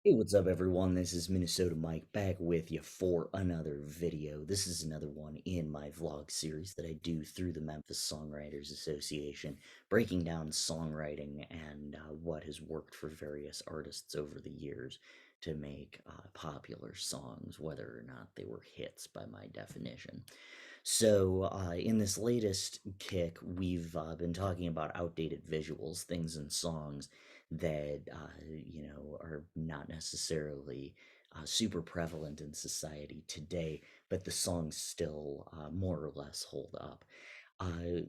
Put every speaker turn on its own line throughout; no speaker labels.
Hey, what's up, everyone? This is Minnesota Mike back with you for another video. This is another one in my vlog series that I do through the Memphis Songwriters Association, breaking down songwriting and what has worked for various artists over the years to make popular songs, whether or not they were hits by my definition. So, in this latest kick, we've been talking about outdated visuals, things in songs that, are not necessarily super prevalent in society today, but the songs still more or less hold up.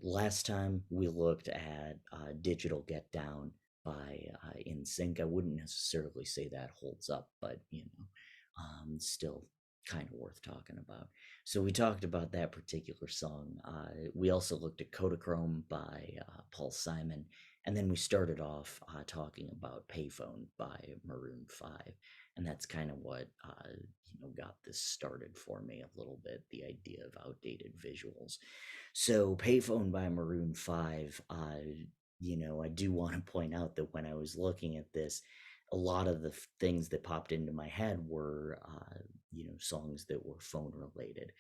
Last time we looked at Digital Get Down by NSYNC. I wouldn't necessarily say that holds up, but, still kind of worth talking about. So we talked about that particular song. We also looked at Kodachrome by Paul Simon, and then we started off talking about Payphone by Maroon 5. And that's kind of what got this started for me a little bit, the idea of outdated visuals. So Payphone by Maroon 5, I do want to point out that when I was looking at this, a lot of the things that popped into my head were, songs that were phone related.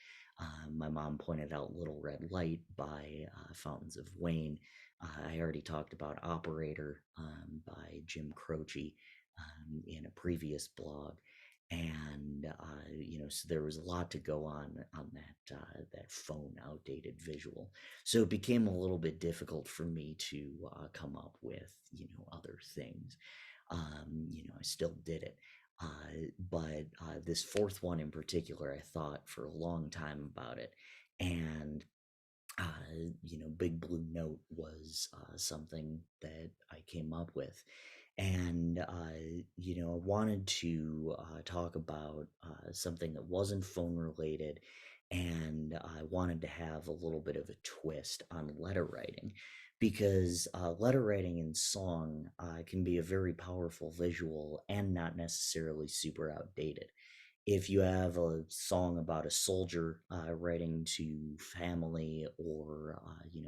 My mom pointed out Little Red Light by Fountains of Wayne. I already talked about Operator by Jim Croce in a previous blog. And so there was a lot to go on that phone outdated visual. So it became a little bit difficult for me to come up with other things. I still did it. But this fourth one in particular, I thought for a long time about it. And Big Blue Note was something that I came up with. And, I wanted to talk about something that wasn't phone related, and I wanted to have a little bit of a twist on letter writing because letter writing in song can be a very powerful visual and not necessarily super outdated. If you have a song about a soldier writing to family or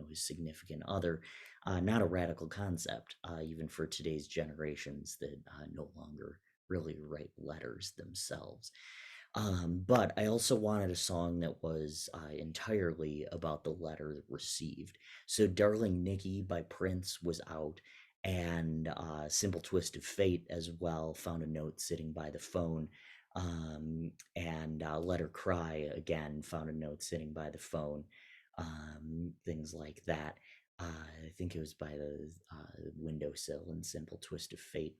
his significant other, not a radical concept even for today's generations that no longer really write letters themselves. But I also wanted a song that was entirely about the letter received. So Darling Nikki by Prince was out, and Simple Twist of Fate as well found a note sitting by the phone. And Let Her Cry again found a note sitting by the phone. Things like that. I think it was by the windowsill in Simple Twist of Fate.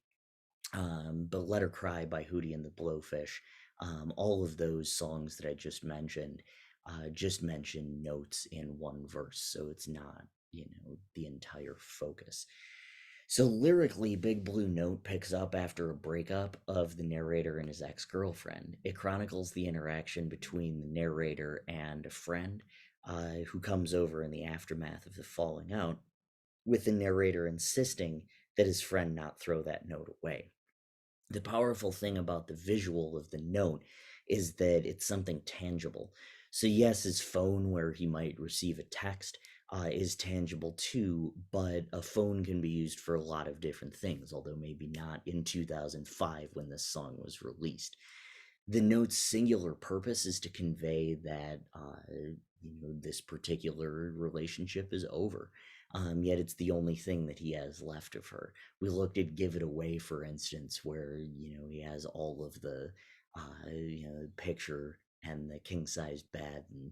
But Let Her Cry by Hootie and the Blowfish, all of those songs that I just mention notes in one verse, so it's not, the entire focus. So lyrically, Big Blue Note picks up after a breakup of the narrator and his ex girlfriend. It chronicles the interaction between the narrator and a friend who comes over in the aftermath of the falling out, with the narrator insisting that his friend not throw that note away. The powerful thing about the visual of the note is that it's something tangible. So, yes, his phone, where he might receive a text, is tangible too, but a phone can be used for a lot of different things, although maybe not in 2005 when this song was released. The note's singular purpose is to convey that this particular relationship is over. Yet it's the only thing that he has left of her. We looked at Give It Away, for instance, where he has all of the picture and the king size bed and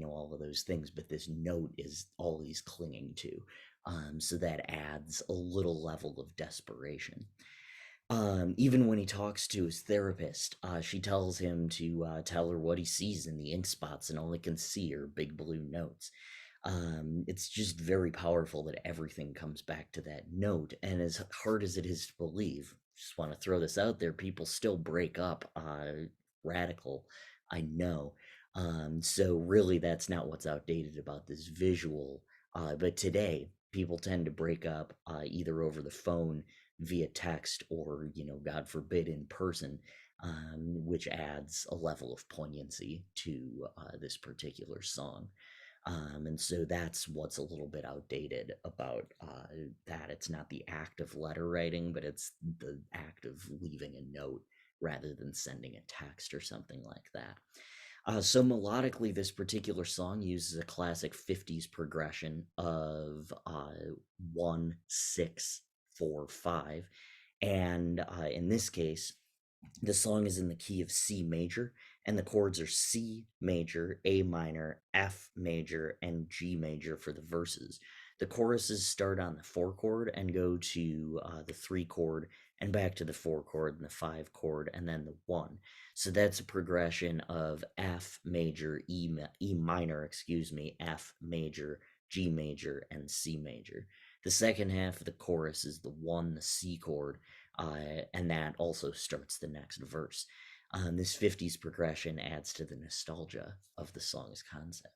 all of those things, but this note is all he's clinging to. So that adds a little level of desperation. Even when he talks to his therapist, she tells him to tell her what he sees in the ink spots and only can see her big blue notes. It's just very powerful that everything comes back to that note. And as hard as it is to believe, just want to throw this out there, people still break up radical, I know. So really, that's not what's outdated about this visual. But today, people tend to break up either over the phone, via text, or god forbid in person, which adds a level of poignancy to this particular song. And so that's what's a little bit outdated about that. It's not the act of letter writing, but it's the act of leaving a note rather than sending a text or something like that. So melodically, this particular song uses a classic 50s progression of 1, 6, 4, 5. And in this case, the song is in the key of C major, and the chords are C major, A minor, F major, and G major for the verses. The choruses start on the 4 chord and go to the 3 chord and back to the 4 chord and the 5 chord and then the 1. So that's a progression of F major, E minor, excuse me, F major, G major, and C major. The second half of the chorus is the 1, the C chord, and that also starts the next verse. This 50s progression adds to the nostalgia of the song's concept.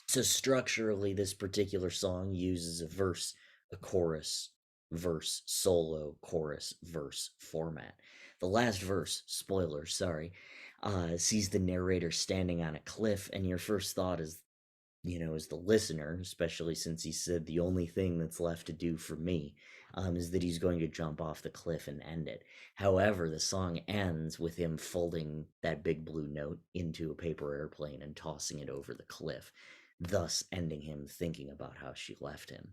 So, structurally, this particular song uses a verse, a chorus, verse, solo, chorus, verse format. The last verse, spoiler, sorry, sees the narrator standing on a cliff, and your first thought is, as the listener, especially since he said the only thing that's left to do for me is that he's going to jump off the cliff and end it. However, the song ends with him folding that big blue note into a paper airplane and tossing it over the cliff, thus ending him thinking about how she left him.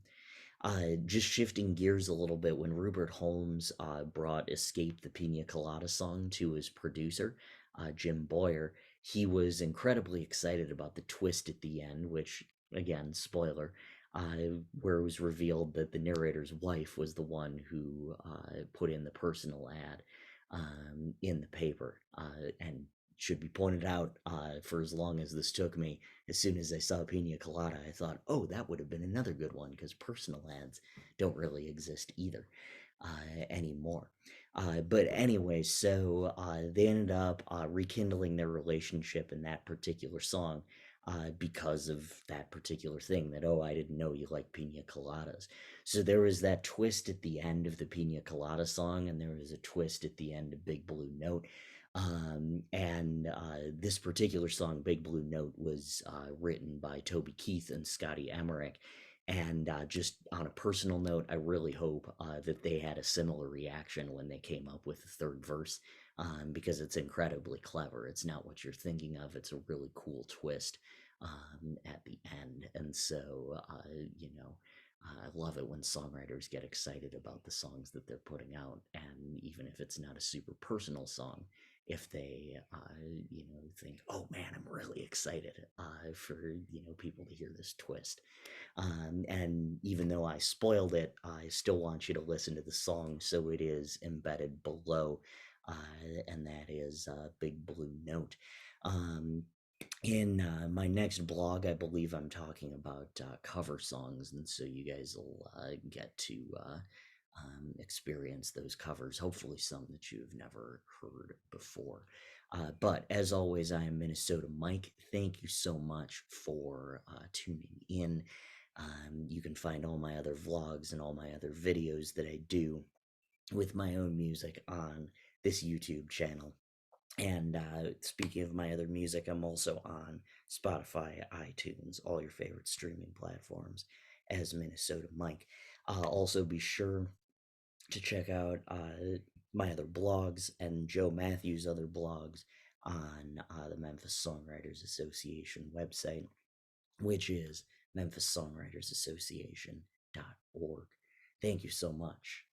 Just shifting gears a little bit, when Rupert Holmes brought Escape the Pina Colada song to his producer, Jim Boyer, he was incredibly excited about the twist at the end, which, again, spoiler, where it was revealed that the narrator's wife was the one who put in the personal ad in the paper. And should be pointed out, for as long as this took me, as soon as I saw Pina Colada, I thought, oh, that would have been another good one, because personal ads don't really exist either anymore. But anyway, so they ended up rekindling their relationship in that particular song because of that particular thing that, oh, I didn't know you like pina coladas. So there was that twist at the end of the Pina Colada song, and there was a twist at the end of Big Blue Note. And this particular song, Big Blue Note, was written by Toby Keith and Scotty Emmerich. And just on a personal note, I really hope that they had a similar reaction when they came up with the third verse, because it's incredibly clever. It's not what you're thinking of. It's a really cool twist at the end. And so, I love it when songwriters get excited about the songs that they're putting out. And even if it's not a super personal song, if they, think, oh man, I'm really excited for, people to hear this twist. And even though I spoiled it, I still want you to listen to the song. So it is embedded below, and that is Big Blue Note. In my next blog, I believe I'm talking about cover songs, and so you guys will get to experience those covers, hopefully some that you've never heard before. But as always, I am Minnesota Mike. Thank you so much for tuning in. You can find all my other vlogs and all my other videos that I do with my own music on this YouTube channel. And speaking of my other music, I'm also on Spotify, iTunes, all your favorite streaming platforms as Minnesota Mike. Also, be sure to check out my other blogs and Joe Matthews' other blogs on the Memphis Songwriters Association website, which is memphiссongwritersassociation.org. Thank you so much.